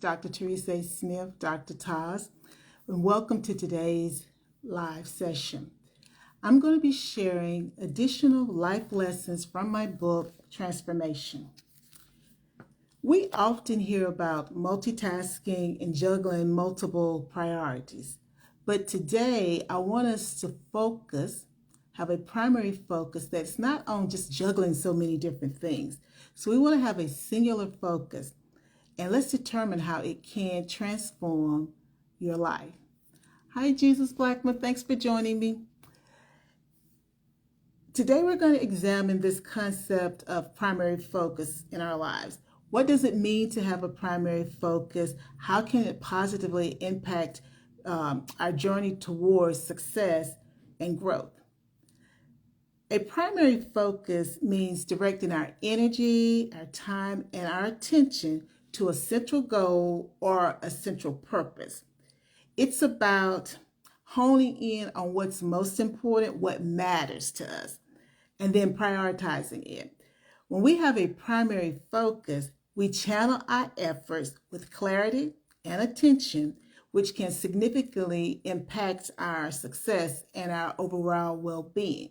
Dr. Teresa Smith, Dr. Taz, and welcome to today's live session. I'm going to be sharing additional life lessons from my book, Transformation. We often hear about multitasking and juggling multiple priorities, but today I want us to have a primary focus that's not on just juggling so many different things. So we want to have a singular focus. And let's determine how it can transform your life. Hi, Jesus Blackman. Thanks for joining me. Today, we're going to examine this concept of primary focus in our lives. What does it mean to have a primary focus? How can it positively impact our journey towards success and growth? A primary focus means directing our energy, our time, and our attention to a central goal or a central purpose. It's about honing in on what's most important, what matters to us, and then prioritizing it. When we have a primary focus, we channel our efforts with clarity and attention, which can significantly impact our success and our overall well-being.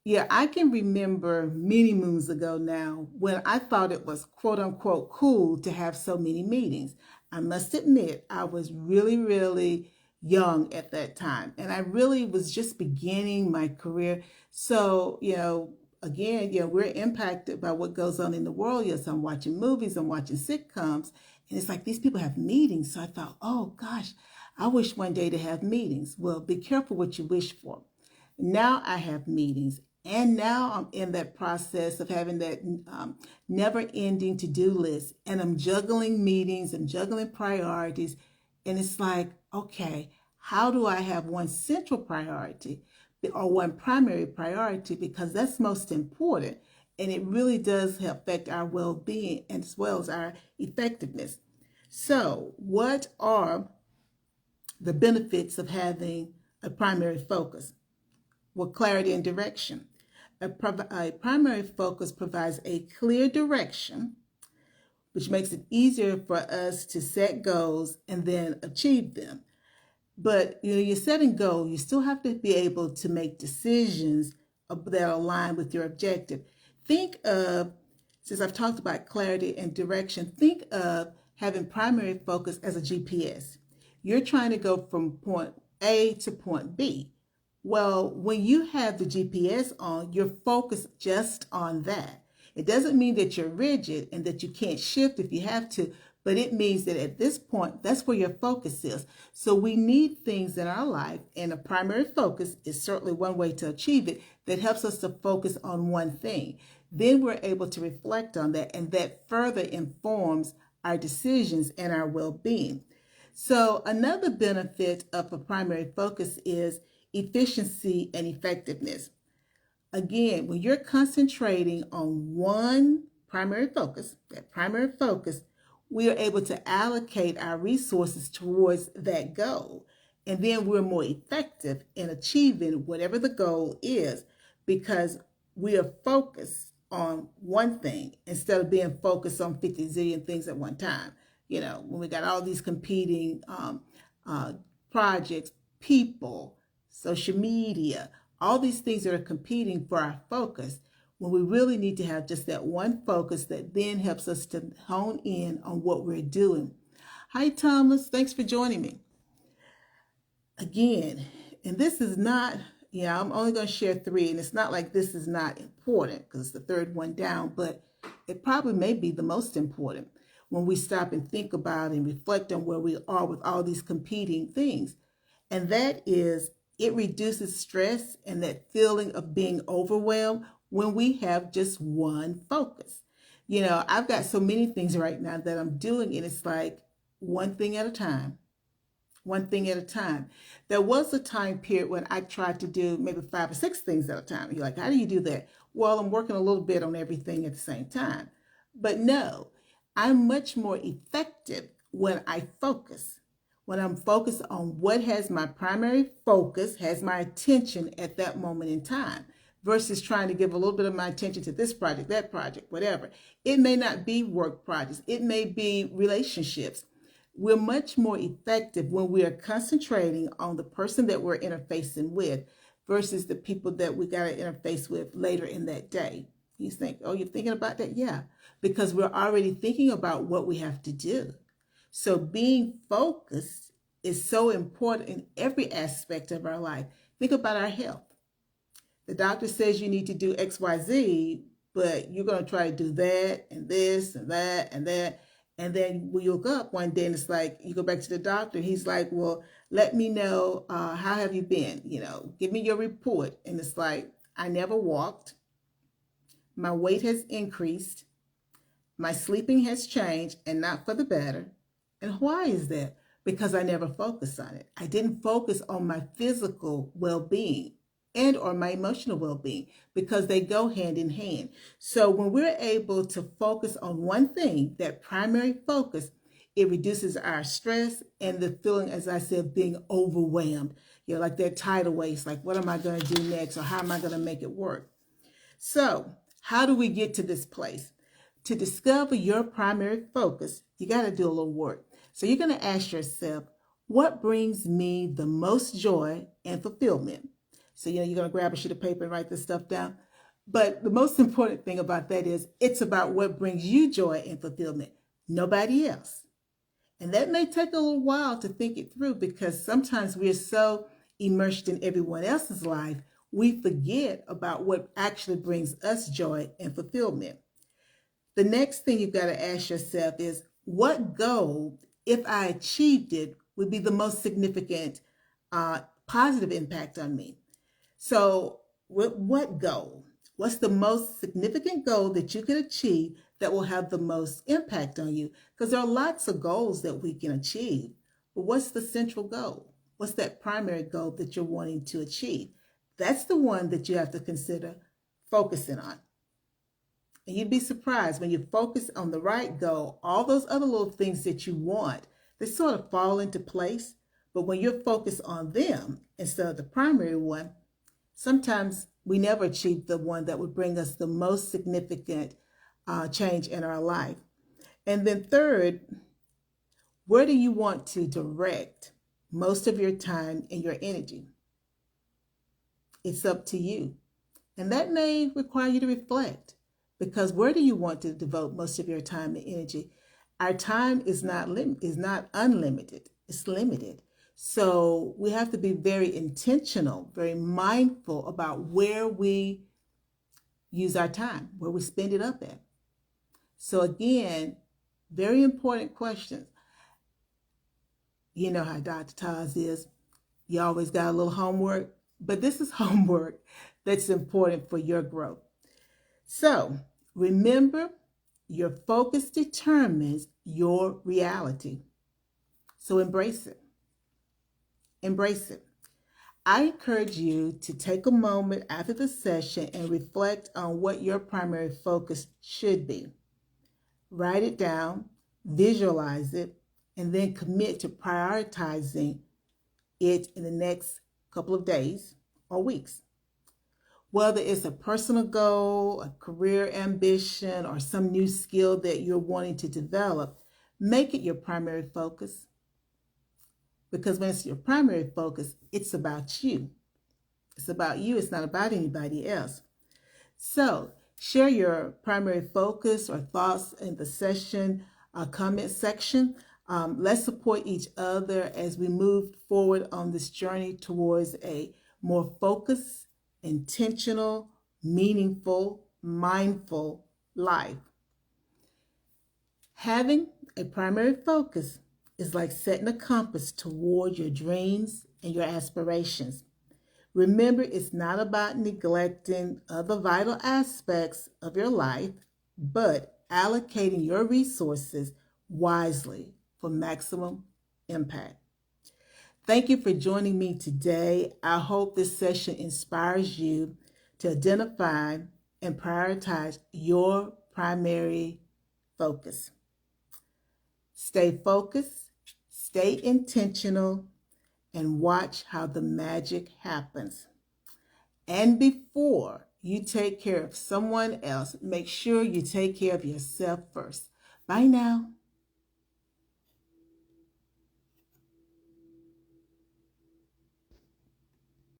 Yeah, I can remember many moons ago now when I thought it was quote unquote cool to have so many meetings. I must admit, I was really young at that time, and I really was just beginning my career. So, again, we're impacted by what goes on in the world. Yes, I'm watching movies, I'm watching sitcoms, and it's like these people have meetings. So I thought, oh gosh, I wish one day to have meetings. Well, be careful what you wish for. Now I have meetings. And now I'm in that process of having that never-ending to-do list. And I'm juggling meetings and juggling priorities. And it's like, okay, how do I have one central priority or one primary priority? Because that's most important. And it really does affect our well-being as well as our effectiveness. So what are the benefits of having a primary focus? Well, clarity and direction. A primary focus provides a clear direction, which makes it easier for us to set goals and then achieve them. But you're setting goals, you still have to be able to make decisions that align with your objective. Think of, since I've talked about clarity and direction, think of having primary focus as a GPS. You're trying to go from point A to point B. Well, when you have the GPS on, you're focused just on that. It doesn't mean that you're rigid and that you can't shift if you have to, but it means that at this point, that's where your focus is. So we need things in our life, and a primary focus is certainly one way to achieve it that helps us to focus on one thing. Then we're able to reflect on that, and that further informs our decisions and our well-being. So another benefit of a primary focus is efficiency and effectiveness. Again, when you're concentrating on one primary focus, we are able to allocate our resources towards that goal. And then we're more effective in achieving whatever the goal is because we are focused on one thing instead of being focused on 50 zillion things at one time. When we got all these competing projects, people, social media, all these things that are competing for our focus, when we really need to have just that one focus that then helps us to hone in on what we're doing. Hi, Thomas. Thanks for joining me. Again, and this is not, I'm only going to share 3, and it's not like this is not important because it's the third one down, but it probably may be the most important when we stop and think about and reflect on where we are with all these competing things. And that is, it reduces stress and that feeling of being overwhelmed when we have just one focus. I've got so many things right now that I'm doing, and it's like one thing at a time. There was a time period when I tried to do maybe 5 or 6 things at a time. You're like, how do you do that? Well, I'm working a little bit on everything at the same time. But no, I'm much more effective when I focus. When I'm focused on what has my primary focus, has my attention at that moment in time. versus trying to give a little bit of my attention to this project, that project, whatever. It may not be work projects. It may be relationships. We're much more effective when we are concentrating on the person that we're interfacing with versus the people that we got to interface with later in that day. You think, oh, you're thinking about that? Yeah, because we're already thinking about what we have to do. So being focused is so important in every aspect of our life. Think about our health. The doctor says you need to do X, Y, Z, but you're going to try to do that and this and that and that. And then we woke up one day and it's like, you go back to the doctor. He's like, well, let me know, how have you been? Give me your report. And it's like, I never walked. My weight has increased. My sleeping has changed and not for the better. And why is that? Because I never focused on it. I didn't focus on my physical well-being and or my emotional well-being, because they go hand in hand. So when we're able to focus on one thing, that primary focus, it reduces our stress and the feeling, as I said, being overwhelmed. Like that tidal waves, like what am I going to do next, or how am I going to make it work? So how do we get to this place? To discover your primary focus, you got to do a little work. So you're going to ask yourself, what brings me the most joy and fulfillment? So, you're going to grab a sheet of paper and write this stuff down. But the most important thing about that is it's about what brings you joy and fulfillment, nobody else. And that may take a little while to think it through, because sometimes we're so immersed in everyone else's life, we forget about what actually brings us joy and fulfillment. The next thing you've got to ask yourself is, what goal, if I achieved it, would be the most significant positive impact on me? So what goal? What's the most significant goal that you can achieve that will have the most impact on you? Because there are lots of goals that we can achieve, but what's the central goal? What's that primary goal that you're wanting to achieve? That's the one that you have to consider focusing on. And you'd be surprised when you focus on the right goal, all those other little things that you want, they sort of fall into place. But when you're focused on them instead of the primary one, sometimes we never achieve the one that would bring us the most significant change in our life. And then third, where do you want to direct most of your time and your energy? It's up to you. And that may require you to reflect, because where do you want to devote most of your time and energy? Our time is not unlimited, it's limited. So we have to be very intentional, very mindful about where we use our time, where we spend it up at. So again, very important questions. You know how Dr. Taz is. You always got a little homework, but this is homework that's important for your growth. So remember, your focus determines your reality. So embrace it. Embrace it. I encourage you to take a moment after the session and reflect on what your primary focus should be. Write it down, visualize it, and then commit to prioritizing it in the next couple of days or weeks. Whether it's a personal goal, a career ambition, or some new skill that you're wanting to develop, make it your primary focus. Because when it's your primary focus, it's about you. It's about you. It's not about anybody else. So share your primary focus or thoughts in the session comment section. Let's support each other as we move forward on this journey towards a more focused, intentional, meaningful, mindful life. Having a primary focus is like setting a compass toward your dreams and your aspirations. Remember, it's not about neglecting other vital aspects of your life, but allocating your resources wisely for maximum impact. Thank you for joining me today. I hope this session inspires you to identify and prioritize your primary focus. Stay focused, stay intentional, and watch how the magic happens. And before you take care of someone else, make sure you take care of yourself first. Bye now.